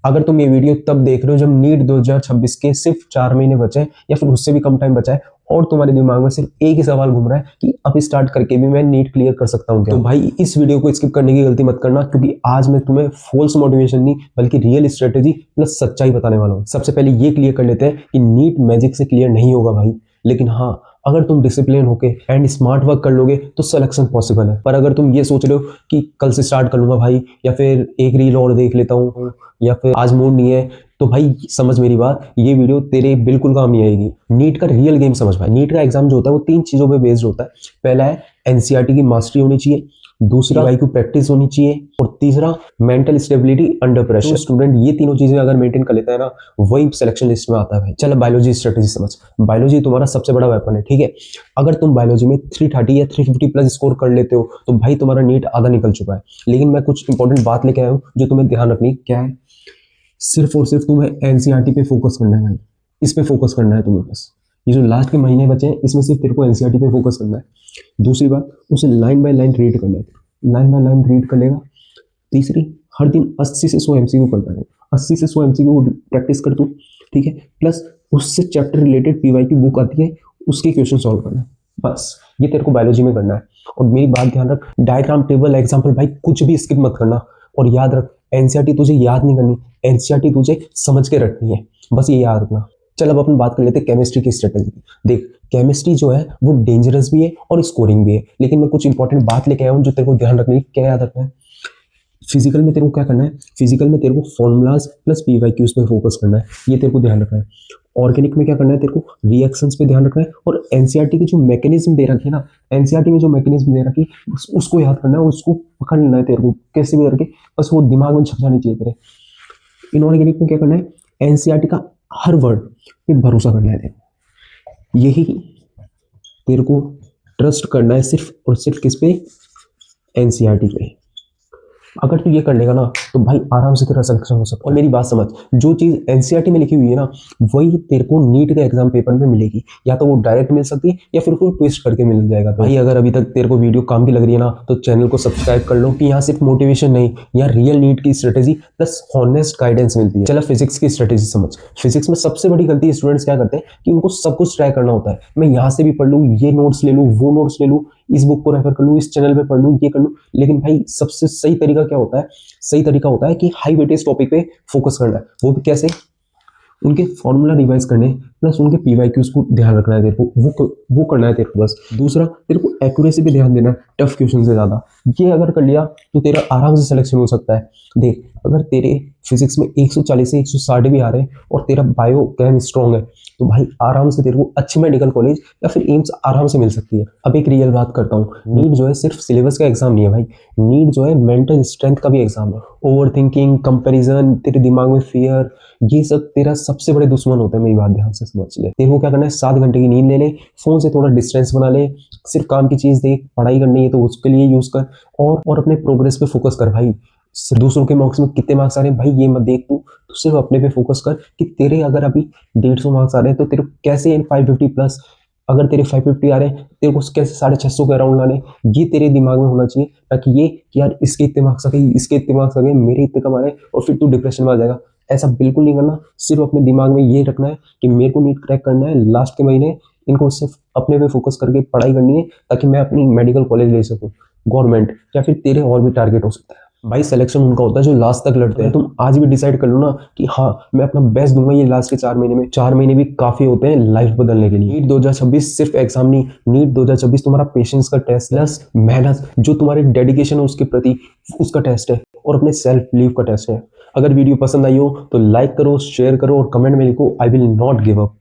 अगर तुम ये वीडियो तब देख रहे हो जब नीट 2026 के सिर्फ 4 महीने बचे हैं या फिर उससे भी कम टाइम बचा है और तुम्हारे दिमाग में सिर्फ एक ही सवाल घूम रहा है कि अब स्टार्ट करके भी मैं नीट क्लियर कर सकता हूँ क्या, तो भाई इस वीडियो को स्किप करने की गलती मत करना, क्योंकि आज मैं तुम्हें फॉल्स मोटिवेशन नहीं बल्कि रियल स्ट्रेटेजी प्लस सच्चाई बताने वाला हूँ। सबसे पहले ये क्लियर कर लेते हैं कि नीट मैजिक से क्लियर नहीं होगा भाई, लेकिन हाँ अगर तुम डिसिप्लिन होके एंड स्मार्ट वर्क कर लोगे तो सिलेक्शन पॉसिबल है। पर अगर तुम ये सोच रहे हो कि कल से स्टार्ट कर लूंगा भाई, या फिर एक रील और देख लेता हूँ, या फिर आज मूड नहीं है, तो भाई समझ मेरी बात, ये वीडियो तेरे बिल्कुल काम नहीं आएगी। नीट का रियल गेम समझ भाई। नीट का एग्जाम जो होता है वो 3 चीजों पे बेस्ड होता है। पहला है एनसीईआरटी की मास्टरी होनी चाहिए, दूसरा IQ प्रैक्टिस होनी चाहिए, और तीसरा मेंटल स्टेबिलिटी अंडर प्रेशर। तो स्टूडेंट ये तीनों चीजें अगर मेंटेन कर लेता है ना, वही सिलेक्शन लिस्ट में आता है भाई। चलो बायोलॉजी स्ट्रेटेजी समझ। बायोलॉजी तुम्हारा सबसे बड़ा वेपन है, ठीक है। अगर तुम बायोलॉजी में 330 या 350 प्लस स्कोर कर लेते हो तो भाई तुम्हारा नीट आधा निकल चुका है। लेकिन मैं कुछ इंपॉर्टेंट बात लेके आया हूँ जो तुम्हें ध्यान रखनी। क्या है? सिर्फ और सिर्फ तुम्हें एनसीईआरटी पे फोकस करना है भाई, इस पे फोकस करना है तुम्हें बस। ये जो लास्ट के महीने बचे हैं इसमें सिर्फ तेरे को एनसीईआरटी पे फोकस करना है। दूसरी बात, उसे लाइन बाय लाइन रीड करना है, लाइन बाय लाइन रीड कर लेगा। तीसरी, हर दिन 80 से 100 MCQ करता है, 80 से 100 MCQ प्रैक्टिस कर तू, ठीक है। प्लस उससे चैप्टर रिलेटेड PY की बुक आती है, उसके क्वेश्चन सॉल्व करना है, बस ये तेरे को बायोलॉजी में करना है। और मेरी बात ध्यान रख, डायग्राम टेबल एग्जाम्पल भाई कुछ भी स्किप मत करना। और याद रख, एनसीईआरटी तुझे याद नहीं करनी, एनसीईआरटी तुझे समझ के रखनी है, बस ये याद रखना। चल अब अपन बात कर लेते हैं केमिस्ट्री की स्ट्रेटेजी। देख केमिस्ट्री जो है वो डेंजरस भी है और स्कोरिंग भी है, लेकिन मैं कुछ इंपॉर्टेंट बात लेके आया हूँ जो तेरे को ध्यान रखनी है। क्या याद रखना है? फिजिकल में तेरे को क्या करना है? फिजिकल में तेरे को फॉर्मूलाज प्लस PYQs पे फोकस करना है, ये तेरे को ध्यान रखना है। ऑर्गेनिक में क्या करना है? तेरे को रिएक्शंस पे ध्यान रखना है। और एनसीईआरटी की जो मैकेनिज्म दे रखी है ना, एनसीईआरटी में जो मैकेनिज्म दे रखी है उसको याद करना है, उसको पकड़ लेना है तेरे को कैसे भी करके, बस वो दिमाग में छप जानी चाहिए तेरे। इनऑर्गेनिक में क्या करना है? एनसीईआरटी का हर वर्ड पे भरोसा करना है तेरे को, यही तेरे को ट्रस्ट करना है सिर्फ और सिर्फ किस पे? एनसीईआरटी पे। अगर तू ये कर लेगा ना तो भाई आराम से तेरा सिलेक्शन हो सकता है। और मेरी बात समझ, जो चीज एनसीईआरटी में लिखी हुई है ना वही तेरे को नीट के एग्जाम पेपर में मिलेगी, या तो वो डायरेक्ट मिल सकती है या फिर उसको ट्विस्ट करके मिल जाएगा। तो भाई अगर अभी तक तेरे को वीडियो काम की लग रही है ना तो चैनल को सब्सक्राइब कर लो, कि यहाँ सिर्फ मोटिवेशन नहीं, यहाँ रियल नीट की स्ट्रेटेजी प्लस हॉनेस्ट गाइडेंस मिलती है। चलो फिजिक्स की स्ट्रेटेजी समझ। फिजिक्स में सबसे बड़ी गलती स्टूडेंट्स क्या करते हैं कि उनको सब कुछ ट्राई करना होता है। मैं यहाँ से भी पढ़ लूँ, ये नोट्स ले लूँ, वो नोट्स ले लूँ, इस बुक को रेफर कर लूँ, इस चैनल पे पढ़ लूँ, ये कर लूँ। लेकिन भाई सबसे सही तरीका क्या होता है? सही तरीका होता है कि हाई वेटेज टॉपिक पे फोकस करना है। वो भी कैसे? उनके फॉर्मूला रिवाइज करने प्लस उनके PYQs को ध्यान रखना है तेरे को, वो करना है तेरे को बस। दूसरा, तेरे को एक्यूरेसी पे ध्यान देना है टफ क्वेश्चन से ज्यादा। ये अगर कर लिया तो तेरा आराम से सिलेक्शन हो सकता है। देख अगर तेरे फिजिक्स में 140 से 160 भी आ रहे हैं और तेरा बायो कैम स्ट्रॉन्ग है तो भाई आराम से तेरे को अच्छी मेडिकल कॉलेज या फिर एम्स आराम से मिल सकती है। अब एक रियल बात करता हूँ, नीट जो है सिर्फ सिलेबस का एग्जाम नहीं है भाई, नीट जो है मेंटल स्ट्रेंथ का भी एग्जाम है। ओवर थिंकिंग, कंपेरिजन, तेरे दिमाग में फियर, ये सब तेरा सबसे बड़े दुश्मन होता है। मेरी बात ध्यान से समझ ले। तेरे को क्या करना है? 7 घंटे की नींद ले ले, फोन से थोड़ा डिस्टेंस बना ले, सिर्फ काम की चीज देख, पढ़ाई करनी है तो उसके लिए यूज कर, और अपने प्रोग्रेस पे फोकस कर भाई। सिर्फ दूसरों के मार्क्स में कितने मार्क्स आ रहे हैं भाई ये मत देख तू, तो सिर्फ अपने पे फोकस कर कि तेरे अगर अभी 150 मार्क्स आ रहे हैं तो तेरे कैसे 550 प्लस, अगर तेरे 550 आ रहे हैं तेरे को कैसे 650 के अराउंड लाने, ये तेरे दिमाग में होना चाहिए। ताकि ये कि यार इसके इतने मार्क्स आ गए, इसके इतने मार्क्स आ गए, मेरे इतने कम आ रहे हैं, और फिर तू डिप्रेशन में आ जाएगा। ऐसा बिल्कुल नहीं करना। सिर्फ अपने दिमाग में ये रखना है कि मेरे को नीट क्रैक करना है, लास्ट के महीने इनको सिर्फ अपने पे फोकस करके पढ़ाई करनी है ताकि मैं अपनी मेडिकल कॉलेज ले सकूँ, गवर्नमेंट, या फिर तेरे और भी टारगेट हो सकता है। भाई सिलेक्शन उनका होता है जो लास्ट तक लड़ते हैं। तुम आज भी डिसाइड कर लो ना कि हाँ मैं अपना बेस्ट दूंगा ये लास्ट के 4 महीने में। 4 महीने भी काफी होते हैं लाइफ बदलने के लिए। नीट 2026 सिर्फ एग्जाम नहीं, नीट 2026 तुम्हारा पेशेंस का टेस्ट प्लस मेहनत, जो तुम्हारे डेडिकेशन है उसके प्रति उसका टेस्ट है, और अपने सेल्फ बिलीव का टेस्ट है। अगर वीडियो पसंद आई हो तो लाइक करो, शेयर करो और कमेंट में लिखो I will not give up.